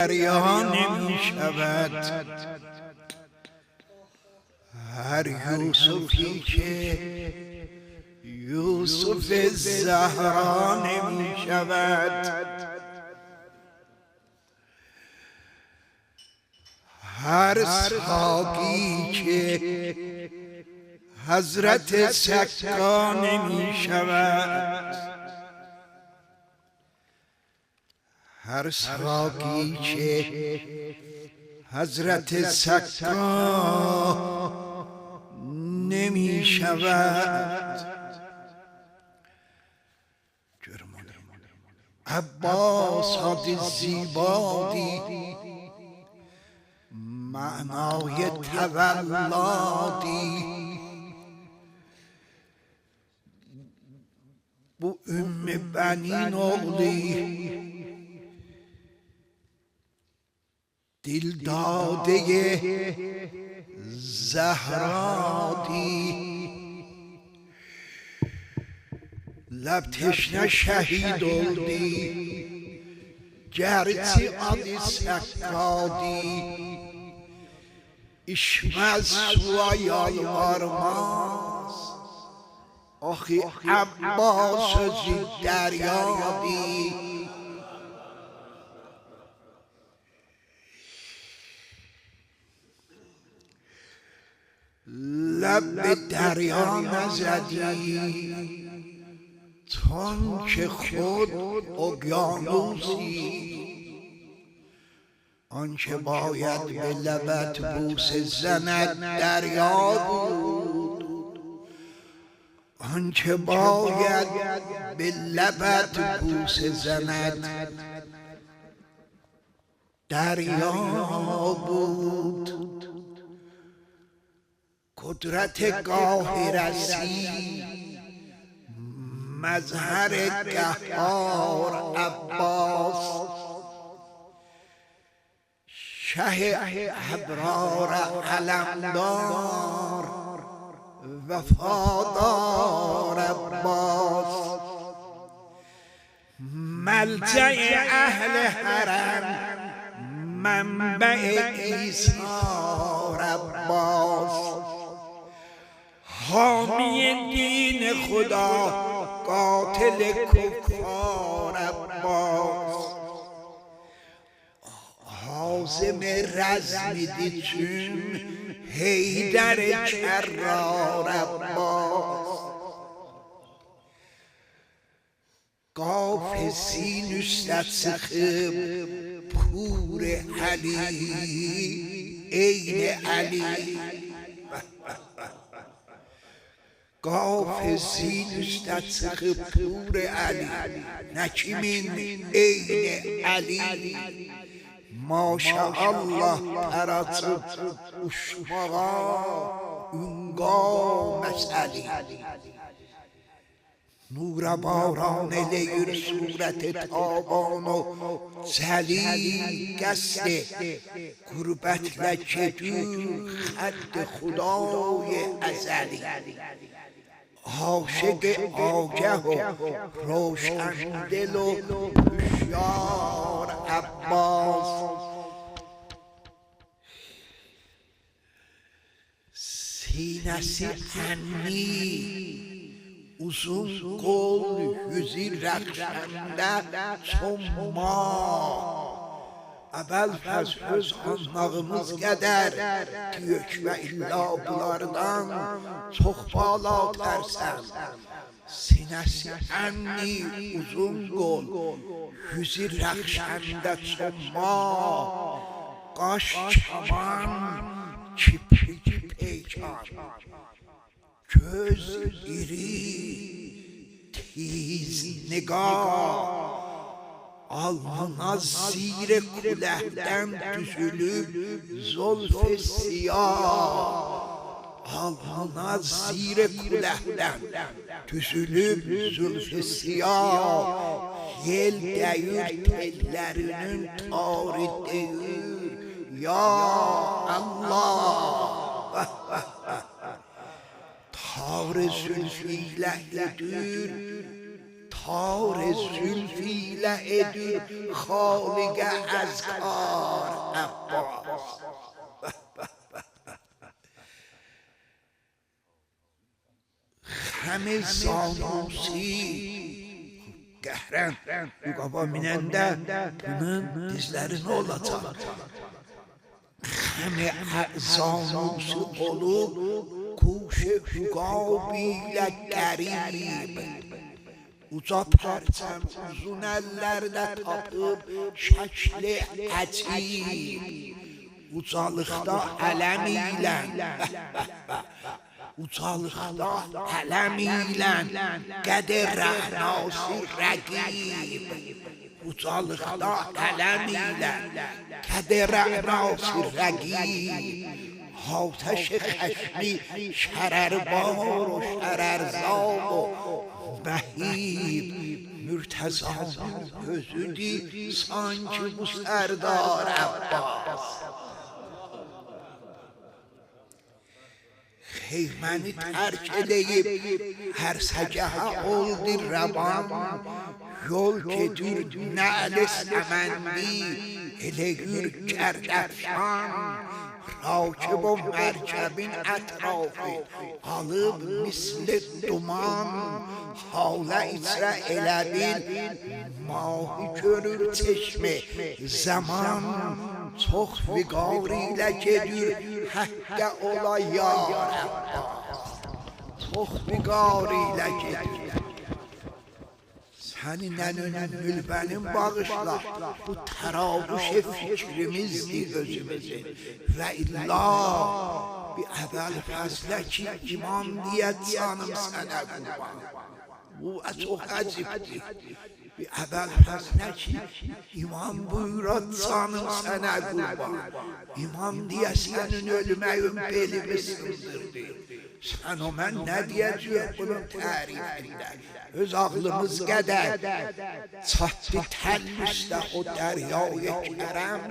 دریا نمی شود هر یوسفی که یوسف زهرا نمی شود. هر ساقی که حضرت سکا نمی شود. هر ساقی که حضرت سکا نمی شود. عباس آد زیبادی معنای تولادی بو ام بنین اغلی دل داده زهرادی لب تشنه شهید اولدی گرچی آدی سکادی اشمز سوای آرماز آخی عباس زی دریادی لب به دریا نزدی تون که خود اقیانوسی آنچه باید به لبت بوسه زند دریا بود. آنچه باید به لبت بوسه زند دریا بود. قدرت قاهرسی مظهر قهار عباس شه ابرار علمدار وفادار عباس ملجأ اهل حرم منبع ایثار عباس حامی دین خدا قاتل کفار عباس حازم رزم چون حیدر کرار عباس قاف سینوشت سخب پور علی عین علی قاف سینوشت سخب پور علی نکیمین عین علی Maşallah taratıp uçmağa ünga meseli Nura baran eleyir suret taban o Celi qasd qurbetle kedir xadd Xuday ezeli عاشق آگه و روشن دل و هوشیار عباس سینه‌سی انی uzun kol yüzü rəxşəndə çon mah Əvvəl fəz öz anlağımız qədər Diyök və illa bunlardan çox bala tərsən Sinəsi ənni uzun qol Yüzü rəxşəndə çon mah Qaş kaman kipriki peykan Göz iri tiz nigah Alnına zir kulehden düzülüp zolf-i siyah Alnına zir kulehden düzülüp zolf-i siyah Yel deyir tellerinin tari deyir Ya Allah Tar zülfüyle edir تار زلفیله ادو خالق از کار عباس. همه زانوسی Qəhrəm, yuqaba minəndə bunun dizlərini olacaq. Həmi zanusu olub, kuşu hüqab ilə qərib. Uca pərçəm uzun əllərdə tapıb şəkli əcib. Ucalıqda ələm ilə ucalıqda ələm ilə qədir rəhnası rəqib. Ucalıqda ələm ilə qədir rəhnası rəqib. Atəş xəşmi şərərbar و şərərzab و məhib. Mürtəzanın özüdür sanki bu sərdar Abbas. Xeyməni tərk edib hər səcəhə oldu rəvan. Yol gedir nəl-i səməndi eləyir gərdəfşan. Rakib o mərkəbin ətrafı alıb misli duman. Halə içrə elə bil mahi görür çeşmi zaman. Çox viqar ilə gedir həqqə ola ya Abbas. Çox viqar ilə gedir. Sənin əlinin mülbənin bağışla, bu tərabüş fikrimizdir özümüzün. Və illa bir əvvəl fəzlə ki imam deyə canım sənə qurban. Bu çox əcibdir. Bir əvvəl fəzlə ki imam buyurad canım sənə qurban. İmam deyə sənin ölməyin belimi sındırdı. Sən o mən nə deyəcək bunun tərifində? Öz ağlımız qədər çatdı təl üstə o dəryaya kərəm.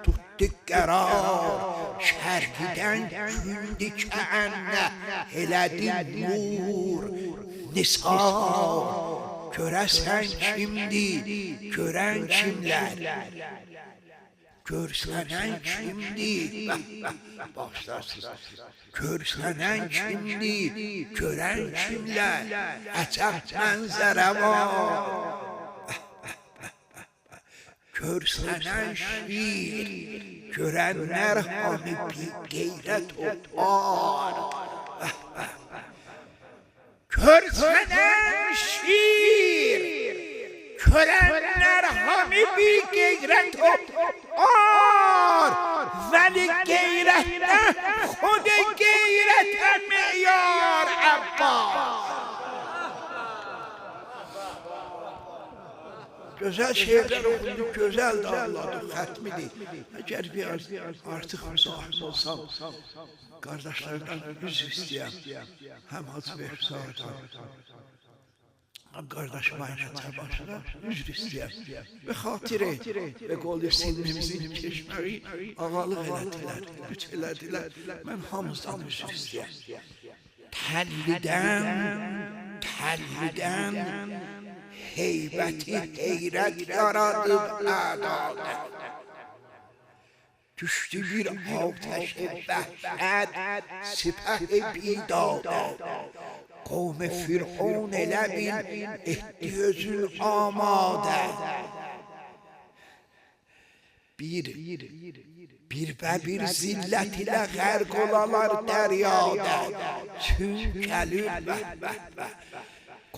Tutdu qərar şərqidən gündü kəənnə elədi nur nisar. Görəsən kimdir, görən kimlər? Görsənən kimdir? Başlarsınız. Görsənən kimdir, görən kimlər? Əcəb mənzərə var. Görsənən şir, görənlər hamı bir qeyrət o ar. Görsənən şir, görənlər hamı bir qeyrət o ar. Vəli qeyrətdə xud qeyrətə meyar Abbas. Gözəl şeirlər oxundu, gözəl dağladı, xətmidir. Əgər biraz artıq müsahib olsam, qardaşlardan üzr istəyəm. Həm Hacı Behzaddan, həm qardaşım Aynət Təbaşıra üzr istəyəm. Və xatir et, və qolu sinmimizin keşməri ağalıq elədilər, güç elədilər. Mən hamızdan üzr istəyəm. Təllidən heybəti heyrət yaradıb ədadə. Düşdü bir atəş-i vəhşət sipəh-i bidadə. Qavm Fir'aun elə bil etdi özün amadə. Bir və bir zillət ilə qərq olalar dəryada. Çün gəlir vəh.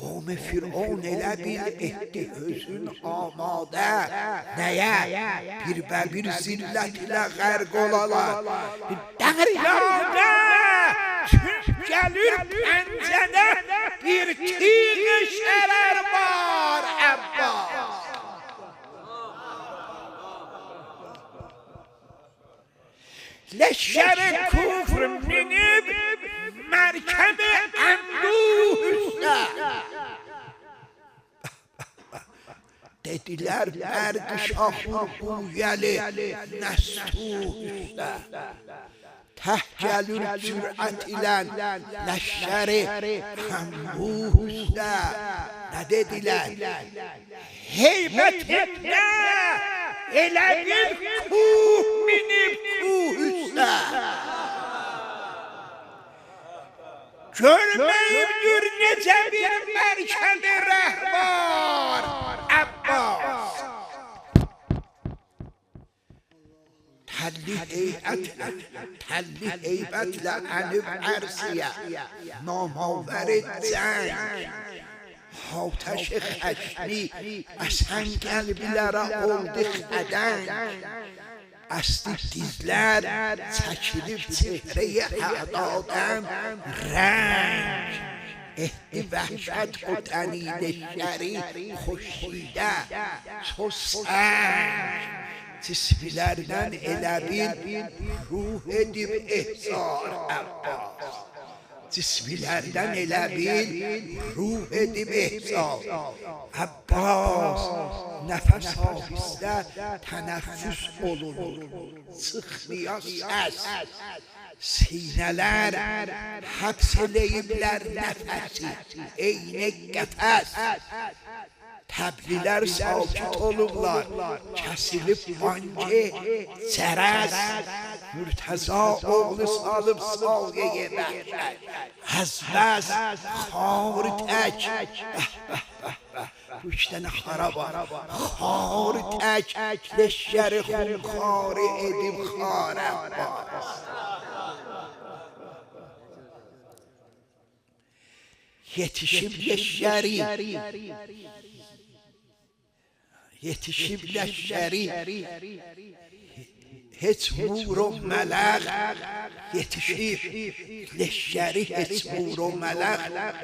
Qavm Fir'aun elə bil etdi özün amadə. Nəyə? Bir və bir zillət ilə qərq olalar dəryada. Çün gəlir pəncədə bir tiq şərər var Abbas. Leşkər küfr minib mərkəb əmruh üstə. Dedilər bərq şahur uyəli nəstuh üstə. Tehcelül cüret ile leşşeri bu üstte ne dediler? Heybetinde ele bir kuh minip kuh üstte. Görmeyimdir nece bir merkezi rehber Abbas. telli heybetle enip ersiye namaverit cenk Hateş-i xəşni əsən qəlbilərə oldu xədən Əsli dizlər çəkilib çehrəyə ədadən rəng Ehdi vəhşət o dəniləşləri xoşidə çox səng Cismilərdən elə bil ruh edib ehsar Abbas Cismilərdən elə bil ruh edib ehsar Abbas Nəfəs hafizdə tənəffüs olunur Çıxmaya səs Sinələr həbs eləyiblər nəfəsi Eyni qəfəs Təbliğlər sakit olurlar, kəsilib banki, çərəz, Mürtəza oğlu salıb sahiyə bəhşət, həzbəz, xarı tək, bu iki dənə xara var, xarı tək, leşşəri xunxarı edib xarə var. Yetişib leşşəri, Yetişib leşşəri Heç muro mələq Yetişib leşşəri Heç muro mələq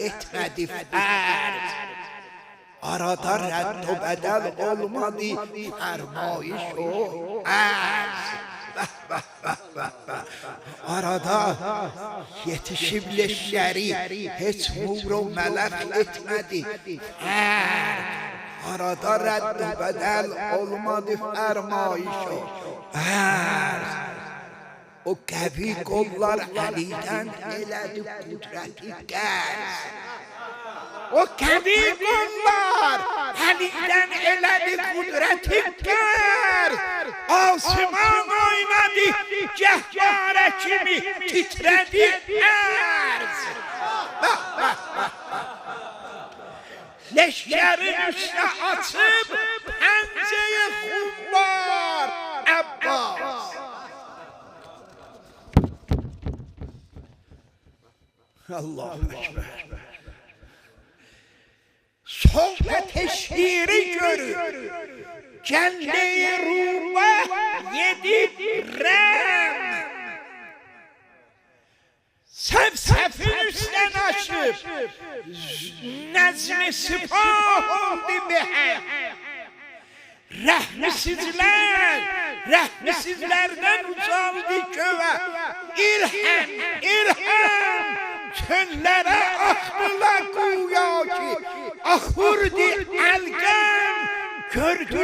etmədi fərz Arada rədd o bədəl olmadı Fərmayiş o ərz Arada yetişib leşşəri Heç muro mələq etmədi fərz Arada rədd bədəl olmadı fərmayiş o ərz O qəvi qollar əlidən elədi qudrəti qərz O qəvi qollar əlidən elədi qudrəti qərz Asiman oynadı cəhvarə kimi titrədi ərz Leşkərin üstə açıb pəncəyə xumbar Abbas Allahu Ekber Sohbət-i şiiri görür Cəndə-i ruba yedib rəm Səf-səfin üstən açıb Nəzmi sipah oldu bəhəm Rəhmisizlərdən ucaldı göğə İlhəm, ilhəm Çöllərə axdılar quya ki Axurdi əlqəm Gördü